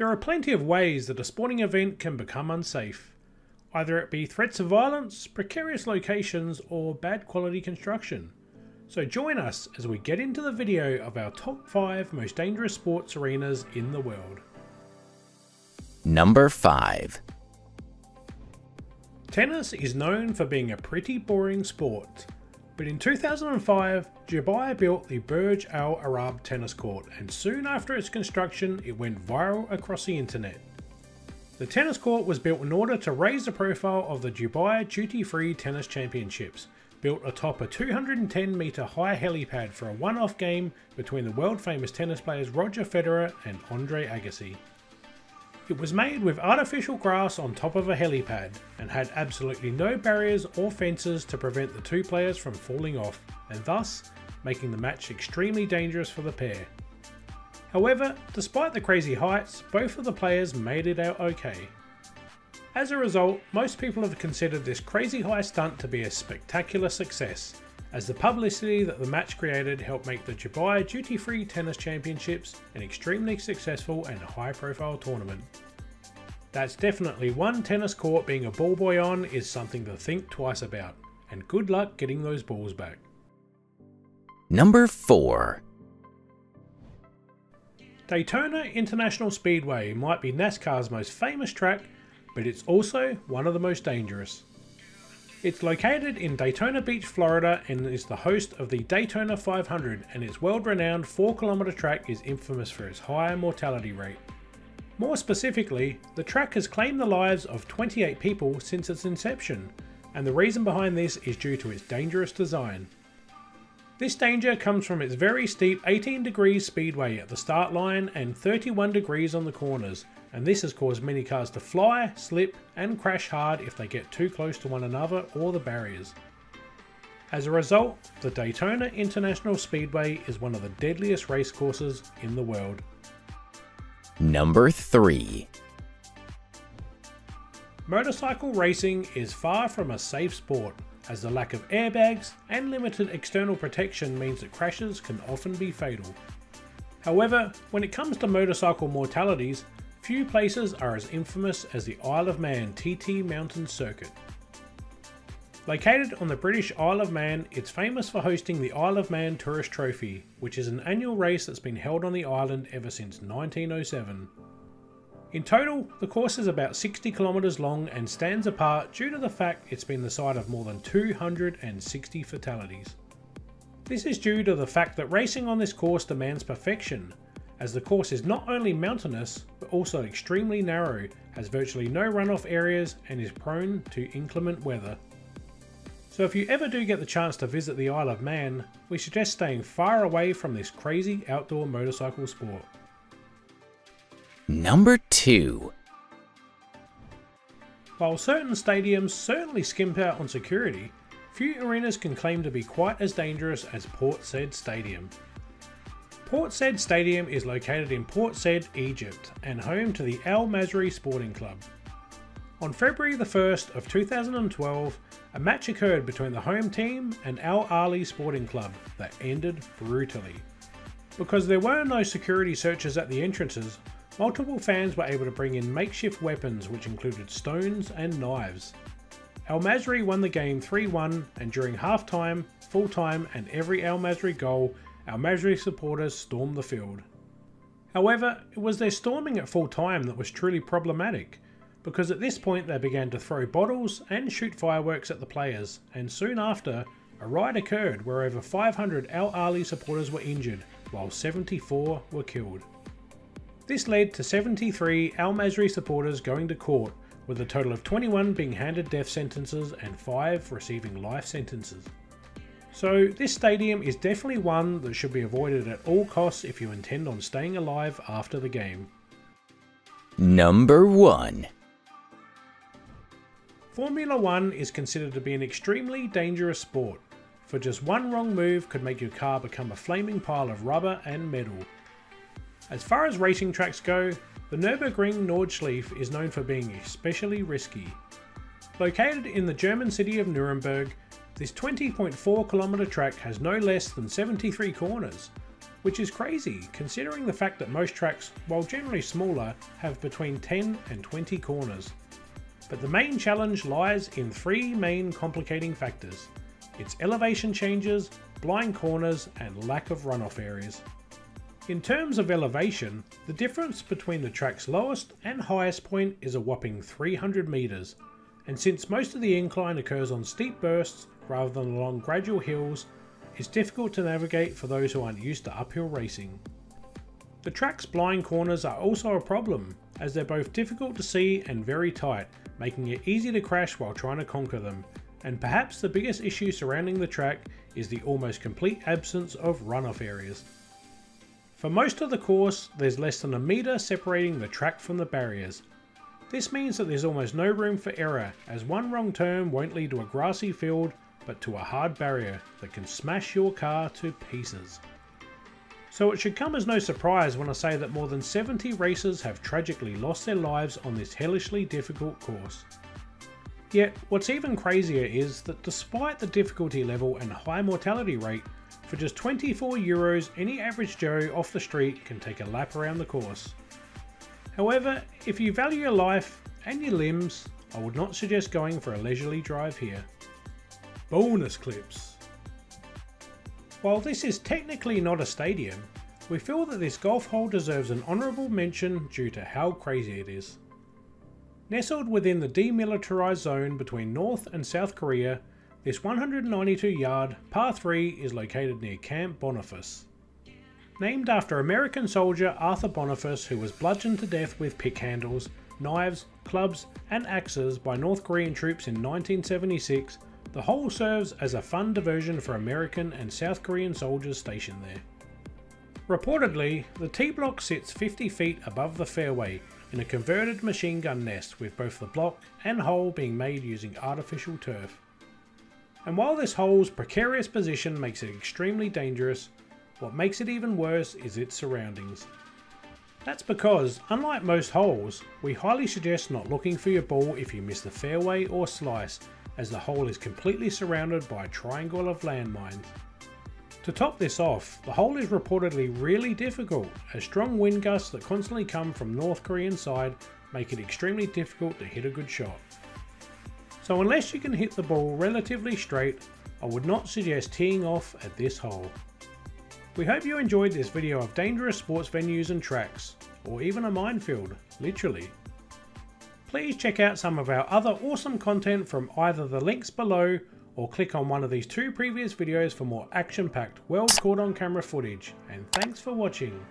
There are plenty of ways that a sporting event can become unsafe, either it be threats of violence, precarious locations, or bad quality construction. So join us as we get into the video of our top 5 most dangerous sports arenas in the world. Number 5. Tennis is known for being a pretty boring sport, but in 2005, Dubai built the Burj Al Arab tennis court, and soon after its construction it went viral across the internet. The tennis court was built in order to raise the profile of the Dubai Duty-Free Tennis Championships, built atop a 210 metre high helipad for a one-off game between the world-famous tennis players Roger Federer and Andre Agassi. It was made with artificial grass on top of a helipad and had absolutely no barriers or fences to prevent the two players from falling off, and thus making the match extremely dangerous for the pair. However, despite the crazy heights, both of the players made it out okay. As a result, most people have considered this crazy high stunt to be a spectacular success, as the publicity that the match created helped make the Dubai Duty-Free Tennis Championships an extremely successful and high-profile tournament. That's definitely one tennis court being a ball boy on is something to think twice about, and good luck getting those balls back. Number 4. Daytona International Speedway might be NASCAR's most famous track, but it's also one of the most dangerous. It's located in Daytona Beach, Florida, and is the host of the Daytona 500, and its world-renowned 4-kilometer track is infamous for its high mortality rate. More specifically, the track has claimed the lives of 28 people since its inception, and the reason behind this is due to its dangerous design. This danger comes from its very steep 18 degrees speedway at the start line and 31 degrees on the corners, and this has caused many cars to fly, slip, and crash hard if they get too close to one another or the barriers. As a result, the Daytona International Speedway is one of the deadliest race courses in the world. Number 3. Motorcycle racing is far from a safe sport, as the lack of airbags and limited external protection means that crashes can often be fatal. However, when it comes to motorcycle mortalities, few places are as infamous as the Isle of Man TT Mountain Circuit. Located on the British Isle of Man, it's famous for hosting the Isle of Man Tourist Trophy, which is an annual race that's been held on the island ever since 1907. In total, the course is about 60 kilometres long and stands apart due to the fact it's been the site of more than 260 fatalities. This is due to the fact that racing on this course demands perfection, as the course is not only mountainous but also extremely narrow, has virtually no runoff areas, and is prone to inclement weather. So if you ever do get the chance to visit the Isle of Man, we suggest staying far away from this crazy outdoor motorcycle sport. Number 2. While certain stadiums certainly skimp out on security, few arenas can claim to be quite as dangerous as Port Said Stadium. Port Said Stadium is located in Port Said, Egypt, and home to the Al Masry Sporting Club. On February the 1st of 2012, a match occurred between the home team and Al Ahly Sporting Club that ended brutally. Because there were no security searches at the entrances, multiple fans were able to bring in makeshift weapons which included stones and knives. Al Masry won the game 3-1, and during half-time, full-time and every Al Masry goal, Al Masry supporters stormed the field. However, it was their storming at full-time that was truly problematic, because at this point they began to throw bottles and shoot fireworks at the players, and soon after, a riot occurred where over 500 Al Ahly supporters were injured, while 74 were killed. This led to 73 Al Masry supporters going to court, with a total of 21 being handed death sentences and 5 receiving life sentences. So this stadium is definitely one that should be avoided at all costs if you intend on staying alive after the game. Number 1. Formula 1 is considered to be an extremely dangerous sport, for just one wrong move could make your car become a flaming pile of rubber and metal. As far as racing tracks go, the Nürburgring Nordschleife is known for being especially risky. Located in the German city of Nuremberg, this 20.4 kilometer track has no less than 73 corners, which is crazy considering the fact that most tracks, while generally smaller, have between 10 and 20 corners. But the main challenge lies in three main complicating factors: its elevation changes, blind corners, and lack of runoff areas. In terms of elevation, the difference between the track's lowest and highest point is a whopping 300 meters, and since most of the incline occurs on steep bursts rather than along gradual hills, it's difficult to navigate for those who aren't used to uphill racing. The track's blind corners are also a problem, as they're both difficult to see and very tight, making it easy to crash while trying to conquer them, and perhaps the biggest issue surrounding the track is the almost complete absence of runoff areas. For most of the course, there's less than a meter separating the track from the barriers. This means that there's almost no room for error, as one wrong turn won't lead to a grassy field, but to a hard barrier that can smash your car to pieces. So it should come as no surprise when I say that more than 70 racers have tragically lost their lives on this hellishly difficult course. Yet, what's even crazier is that despite the difficulty level and high mortality rate, for just €24, any average Joe off the street can take a lap around the course. However, if you value your life and your limbs, I would not suggest going for a leisurely drive here. Bonus clips. While this is technically not a stadium, we feel that this golf hole deserves an honourable mention due to how crazy it is. Nestled within the demilitarised zone between North and South Korea, this 192-yard par 3 is located near Camp Boniface. Named after American soldier Arthur Boniface, who was bludgeoned to death with pick handles, knives, clubs and axes by North Korean troops in 1976, the hole serves as a fun diversion for American and South Korean soldiers stationed there. Reportedly, the tee block sits 50 feet above the fairway in a converted machine gun nest, with both the block and hole being made using artificial turf. And while this hole's precarious position makes it extremely dangerous, what makes it even worse is its surroundings. That's because, unlike most holes, we highly suggest not looking for your ball if you miss the fairway or slice, as the hole is completely surrounded by a triangle of landmines. To top this off, the hole is reportedly really difficult, as strong wind gusts that constantly come from North Korean side make it extremely difficult to hit a good shot. So unless you can hit the ball relatively straight, I would not suggest teeing off at this hole. We hope you enjoyed this video of dangerous sports venues and tracks, or even a minefield, literally. Please check out some of our other awesome content from either the links below, or click on one of these two previous videos for more action-packed world caught on camera footage, and thanks for watching.